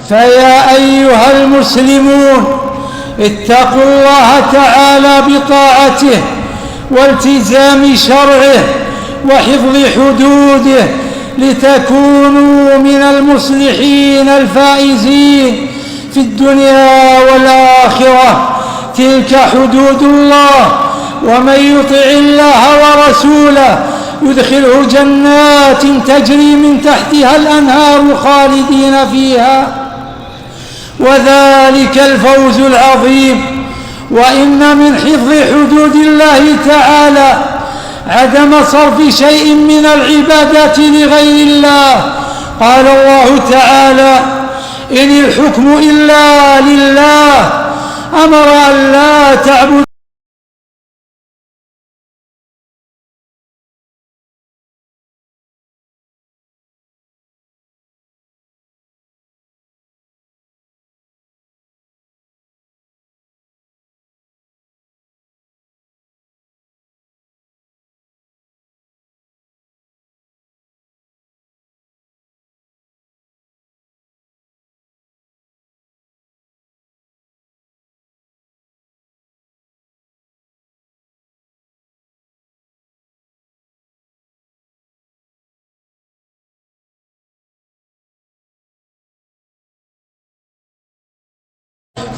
فيا أيها المسلمون، اتقوا الله تعالى بطاعته والتزام شرعه وحفظ حدوده لتكونوا من المصلحين الفائزين في الدنيا والآخرة. تلك حدود الله، ومن يطع الله ورسوله يدخله جنات تجري من تحتها الأنهار خالدين فيها، وذلك الفوز العظيم. وإن من حفظ حدود الله تعالى عدم صرف شيء من العبادات لغير الله. قال الله تعالى: إن الحكم إلا لله، أمر أن لا تعبدوا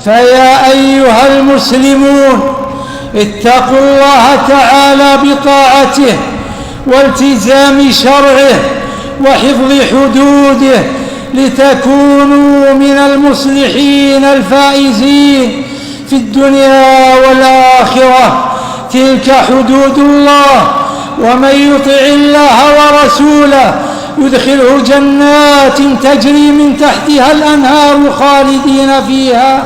فيا أيها المسلمون، اتقوا الله تعالى بطاعته والتزام شرعه وحفظ حدوده لتكونوا من المصلحين الفائزين في الدنيا والآخرة. تلك حدود الله، ومن يطع الله ورسوله يدخله جنات تجري من تحتها الأنهار خالدين فيها،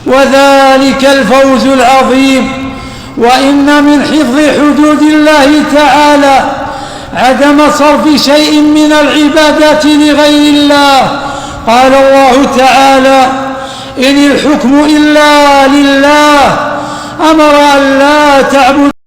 وذلك الفوز العظيم. وإن من حفظ حدود الله تعالى عدم صرف شيء من العبادات لغير الله. قال الله تعالى: إن الحكم إلا لله، أمر أن لا تعبدوا